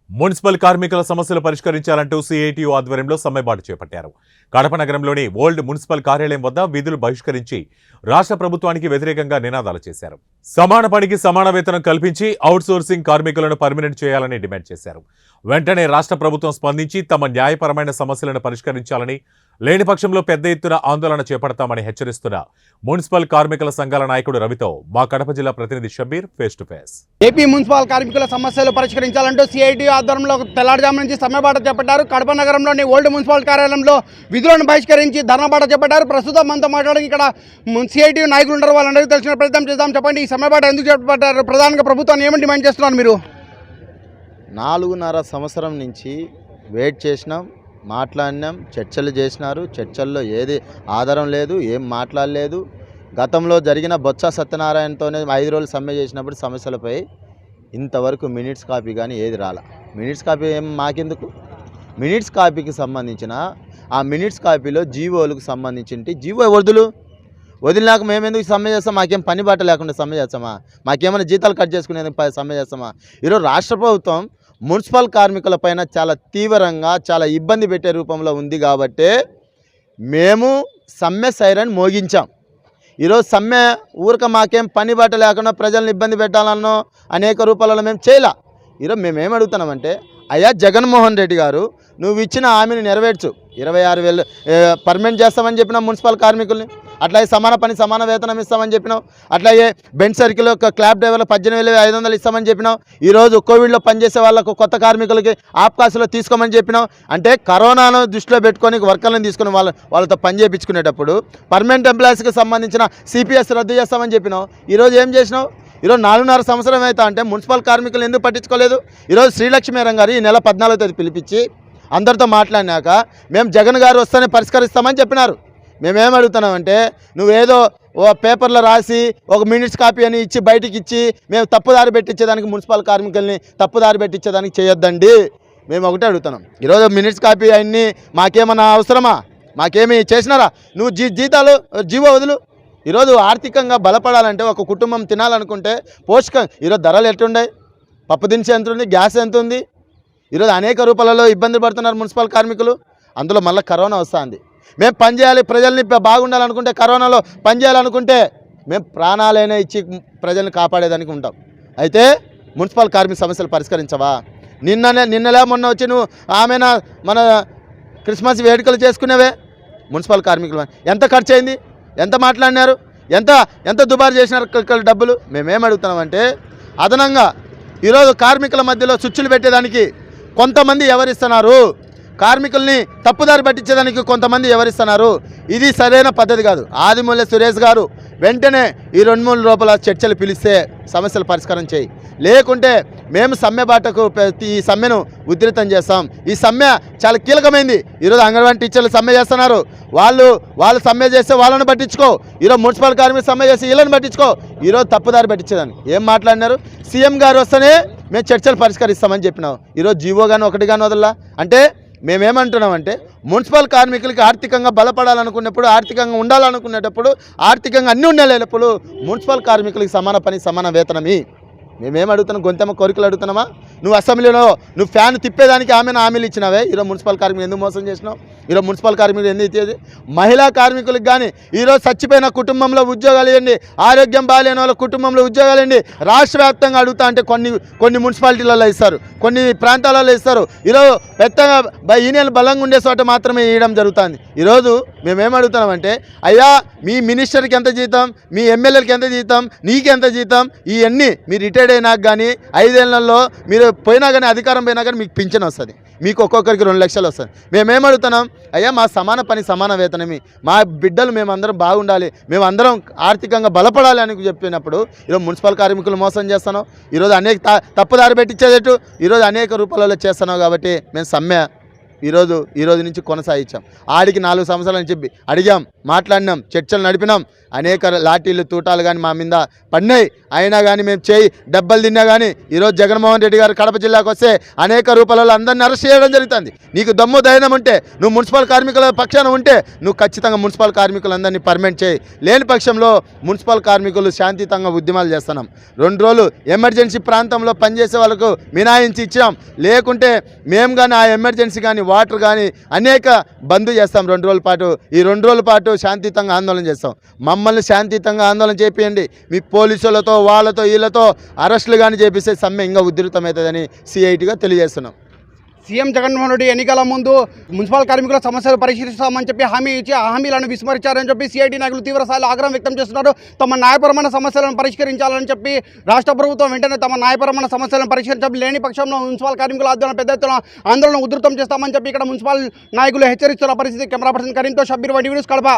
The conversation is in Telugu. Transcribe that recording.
మున్సిపల్ కార్మికుల సమస్యలు పరిష్కరించాలంటూ సిఐటియు ఆధ్వర్యంలో సమ్మెబాటు చేపట్టారు. కడప నగరంలోని ఓల్డ్ మున్సిపల్ కార్యాలయం వద్ద విధులు బహిష్కరించి రాష్ట్ర ప్రభుత్వానికి వ్యతిరేకంగా నినాదాలు చేశారు. సమాన పనికి సమాన వేతనం కల్పించి అవుట్సోర్సింగ్ కార్మికులను పర్మినెంట్ చేయాలని డిమాండ్ చేశారు. వెంటనే రాష్ట్ర ప్రభుత్వం స్పందించి తమ న్యాయపరమైన సమస్యలను పరిష్కరించాలని, లేని పక్షంలో పెద్ద ఎత్తున ఆందోళన చేపడతామని హెచ్చరిస్తున్న మున్సిపల్ కార్మికుల సంఘాల నాయకుడు రవితో మా కడప జిల్లా ప్రతినిధి Shabbir face to face. AP municipal కార్మికుల సమస్యలు పరిష్కరించాలంటూ సిఐటియు ఆధ్వర్యంలో తెల్లారుజాము నుంచి సమ్మెబాట చేపట్టారు. కడప నగరంలోని ఓల్డ్ మున్సిపల్ కార్యాలయంలో విధులను బహిష్కరించి ధర్నాబాట చేపట్టారు. ప్రస్తుతం మనతో మాట్లాడడానికి ఇక్కడ సిఐటియు నాయకులు ఉంటారు. వాళ్ళందరికీ తెలిసిన ప్రయత్నం చేద్దాం. చెప్పండి, ఈ సమ్మెబాట ఎందుకు చేపట్టారు? ప్రధానంగా ప్రభుత్వాన్ని ఏమని డిమాండ్ చేస్తున్నారు మీరు? 4.5 సంవత్సరం నుంచి వెయిట్ చేసినాం, మాట్లాడినాం, చర్చలు చేసినారు. చర్చల్లో ఏది ఆధారం లేదు, ఏం మాట్లాడలేదు. గతంలో జరిగిన బొత్స సత్యనారాయణతోనే 5 రోజులు సమ్మె చేసినప్పుడు సమస్యలపై ఇంతవరకు మినిట్స్ కాపీ కానీ ఏది రాలా. మినిట్స్ కాపీ ఏం మాకెందుకు? మినిట్స్ కాపీకి సంబంధించిన ఆ మినిట్స్ కాపీలో జీవోలకు సంబంధించి జీవో వదిలినాక మేమెందుకు సమ్మె చేస్తాం? మాకేం పని బాట లేకుండా సమ్మె చేస్తామా? మాకేమైనా జీతాలు కట్ చేసుకునేందుకు సమ్మె చేస్తామా? ఈరోజు రాష్ట్ర ప్రభుత్వం మున్సిపల్ కార్మికుల పైన చాలా తీవ్రంగా, చాలా ఇబ్బంది పెట్టే రూపంలో ఉంది కాబట్టి మేము సమ్మె సైరన్ మోగించాం. ఈరోజు సమ్మె మాకేం పని బాట లేకుండా ప్రజలను ఇబ్బంది పెట్టాలన్నో అనేక రూపాలలో మేము చేయలే. ఈరోజు మేము అడుగుతున్నామంటే, అయ్యా జగన్మోహన్ రెడ్డి గారు, నువ్వు ఇచ్చిన హామీని నెరవేర్చు. 26,000 పర్మనెంట్ చేస్తామని చెప్పినావు మున్సిపల్ కార్మికుల్ని. అట్లాగే సమాన పని సమాన వేతనం ఇస్తామని చెప్పినావు. అట్లాగే బెంచ్ సర్కిల్ క్లాబ్ డ్రైవర్లు 18,500 ఇస్తామని చెప్పినావు. ఈరోజు కోవిడ్లో పనిచేసే వాళ్ళకు కొత్త కార్మికులకి ఆప్కాసులో తీసుకోమని చెప్పినావు. అంటే కరోనాను దృష్టిలో పెట్టుకొని వర్కర్లను తీసుకుని వాళ్ళతో పని చేయించుకునేటప్పుడు పర్మనెంట్ ఎంప్లాయీస్కి సంబంధించిన సిపిఎస్ రద్దు చేస్తామని చెప్పినావు. ఈరోజు ఏం చేసినావు? ఈరోజు 4.5 సంవత్సరం అవుతా అంటే మున్సిపల్ కార్మికులు ఎందుకు పట్టించుకోలేదు? ఈరోజు శ్రీలక్ష్మీరం గారు ఈ నెల 14వ తేదీ పిలిపించి అందరితో మాట్లాడినాక మేము జగన్ గారు వస్తేనే పరిష్కరిస్తామని చెప్పినారు. మేమేం అడుగుతున్నామంటే, నువ్వేదో పేపర్లో రాసి ఒక మినిట్స్ కాపీ అని ఇచ్చి బయటికి ఇచ్చి మేము తప్పుదారి పెట్టించేదానికి, మున్సిపల్ కార్మికుల్ని తప్పుదారి పెట్టించేదానికి చేయొద్దండి. మేము ఒకటే అడుగుతున్నాం. ఈరోజు మినిట్స్ కాపీ అన్నీ మాకేమన్నా అవసరమా? మాకేమి చేసినారా? నువ్వు జీతాలు జీవో వదులు. ఈరోజు ఆర్థికంగా బలపడాలంటే, ఒక కుటుంబం తినాలనుకుంటే ఈరోజు ధరలు ఎట్లున్నాయి? పప్పు దినుసు ఎంత ఉంది? గ్యాస్ ఎంత ఉంది? ఈరోజు అనేక రూపాలలో ఇబ్బంది పడుతున్నారు మున్సిపల్ కార్మికులు. అందులో మళ్ళీ కరోనా వస్తుంది. మేము పనిచేయాలి, ప్రజల్ని బాగుండాలనుకుంటే, కరోనాలో పనిచేయాలనుకుంటే మేము ప్రాణాలైనా ఇచ్చి ప్రజల్ని కాపాడేదానికి ఉంటాం. అయితే మున్సిపల్ కార్మిక సమస్యలు పరిష్కరించవా? నిన్నలే మొన్న వచ్చి నువ్వు ఆమెనా మన క్రిస్మస్ వేడుకలు చేసుకునేవే. మున్సిపల్ కార్మికులు ఎంత ఖర్చు అయింది? ఎంత మాట్లాడినారు? ఎంత దుబారు చేసినారు డబ్బులు? మేమేం అడుగుతున్నామంటే, అదనంగా ఈరోజు కార్మికుల మధ్యలో స్విచ్లు పెట్టేదానికి కొంతమంది ఎవరిస్తున్నారు, కార్మికుల్ని తప్పుదారి పట్టించేదానికి కొంతమంది ఎవరిస్తున్నారు. ఇది సరైన పద్ధతి కాదు. ఆదిమూల్య సురేష్ గారు వెంటనే ఈ 2-3 రూపాయల చర్చలు పిలిస్తే సమస్యలు పరిష్కారం చేయి. లేకుంటే మేము సమ్మె బాటకు ఈ సమ్మెను ఉధృతం చేస్తాం. ఈ సమ్మె చాలా కీలకమైంది. ఈరోజు అంగన్వాడీ టీచర్లు సమ్మె చేస్తున్నారు. వాళ్ళు సమ్మె చేస్తే వాళ్ళని పట్టించుకో. ఈరోజు మున్సిపల్ కార్మికులు సమ్మె చేసి వీళ్ళని పట్టించుకో. ఈరోజు తప్పుదారి పట్టించేదాన్ని ఏం మాట్లాడినారు? సీఎం గారు వస్తేనే మేము చర్చలు పరిష్కరిస్తామని చెప్పినావు. ఈరోజు జీవో కానీ ఒకటి కానీ వదల్లా. అంటే మేమేమంటున్నామంటే, మున్సిపల్ కార్మికులకి ఆర్థికంగా బలపడాలనుకున్నప్పుడు, ఆర్థికంగా ఉండాలనుకునేటప్పుడు, ఆర్థికంగా అన్నీ ఉండలేనప్పుడు మున్సిపల్ కార్మికులకి సమాన పని సమాన వేతనమి. మేమేం అడుగుతున్నాం? గొంతెమ్మ కోరికలు అడుగుతున్నామా? నువ్వు అసెంబ్లీలో నువ్వు ఫ్యాన్ తిప్పేదానికి హామీలు ఇచ్చినావే. ఈరోజు మున్సిపల్ కార్మికులు ఎందుకు మోసం చేసినావు? ఈరోజు మున్సిపల్ కార్మికులు ఎందుకు ఇచ్చేది? మహిళా కార్మికులకు కానీ, ఈరోజు చచ్చిపోయిన కుటుంబంలో ఉద్యోగాలు ఇవ్వండి, ఆరోగ్యం బాగాలేని వాళ్ళ కుటుంబంలో ఉద్యోగాలు ఇవ్వండి. రాష్ట్ర వ్యాప్తంగా అడుగుతా అంటే కొన్ని మున్సిపాలిటీలలో ఇస్తారు, కొన్ని ప్రాంతాలలో ఇస్తారు. ఈరోజు పెద్దగా యూనియన్ బలంగా ఉండే చోట మాత్రమే ఇవ్వడం జరుగుతుంది. ఈరోజు మేమేం అడుగుతున్నామంటే, అయ్యా మీ మినిస్టర్కి ఎంత జీతం, మీ ఎమ్మెల్యేలకి ఎంత జీతం, నీకెంత జీతం, ఇవన్నీ మీరు రిటైర్డ్ అయినాక కానీ 5 ఏళ్లలో మీరు పోయినా కానీ, అధికారం పోయినా కానీ మీకు పింఛన్ వస్తుంది. మీకు ఒక్కొక్కరికి 2 లక్షలు వస్తుంది. మేమేం అడుగుతున్నాం? అయ్యా మా సమాన పని సమాన వేతనమి, మా బిడ్డలు మేమందరం బాగుండాలి, మేమందరం ఆర్థికంగా బలపడాలి అని చెప్పినప్పుడు ఈరోజు మున్సిపల్ కార్మికులు మోసం చేస్తున్నాం. ఈరోజు అనేక తప్పుదారి పెట్టించేటట్టు ఈరోజు అనేక రూపాయలలో చేస్తున్నాం. కాబట్టి మేము సమ్మె ఈ రోజు నుంచి కొనసాగించాం. ఆడికి 4 సంవత్సరాల నుంచి అడిగాం, మాట్లాడినాం, చర్చలు నడిపినాం. అనేక లాఠీలు తూటాలు కానీ మా మీద పడినాయి. అయినా కానీ మేము దెబ్బలు తిన్నా కానీ ఈరోజు జగన్మోహన్ రెడ్డి గారు కడప జిల్లాకు వస్తే అనేక రూపాయలలో అందరిని అరెస్ట్ చేయడం జరుగుతుంది. నీకు దమ్ము ధైర్యం ఉంటే, నువ్వు మున్సిపల్ కార్మికుల పక్షాన ఉంటే నువ్వు ఖచ్చితంగా మున్సిపల్ కార్మికులందరినీ పర్మనెంట్ చేయి. లేని పక్షంలో మున్సిపల్ కార్మికులు శాంతియుతంగా ఉద్యమాలు చేస్తున్నాం. 2 రోజులు ఎమర్జెన్సీ ప్రాంతంలో పనిచేసే వాళ్ళకు మినాయించి ఇచ్చాం. లేకుంటే మేము కానీ ఆ ఎమర్జెన్సీ కానీ వాటర్ కానీ అనేక బంద్ చేస్తాం 2 రోజుల పాటు. ఈ 2 రోజుల పాటు శాంతియుతంగా ఆందోళన చేస్తాం. మమ్మల్ని శాంతియుతంగా ఆందోళన చేపియండి. మీ పోలీసులతో వాళ్ళతో వీళ్ళతో అరెస్టులు కానీ చేపిస్తే సమ్మె ఇంకా ఉధృతమవుతుందని సిఐటిగా తెలియజేస్తున్నాం. సీఎం జగన్మోహన్ రెడ్డి ఎన్నికల ముందు మున్సిపల్ కార్మికుల సమస్యలు పరిశీలిస్తామని చెప్పి హామీ ఇచ్చి ఆ హామీలను విస్మరించారని చెప్పి సిఐటి నాయకులు తీవ్ర స్థాయిలో ఆగ్రహం వ్యక్తం చేస్తున్నారు. తమ న్యాయపరమైన సమస్యలను పరిష్కరించాలని చెప్పి రాష్ట్ర ప్రభుత్వం వెంటనే తమ న్యాయపరమైన సమస్యలను పరిష్కరించాలి. లేని పక్షంలో మున్సిపల్ కార్మికుల ఆందోళన పెద్ద ఎత్తున ఆందోళన ఉధృతం చేస్తామని చెప్పి ఇక్కడ మున్సిపల్ నాయకులు హెచ్చరిస్తున్న పరిస్థితి. కెమెరా పర్సన్ కరీంతో షబ్బీర్, న్యూస్ కడప.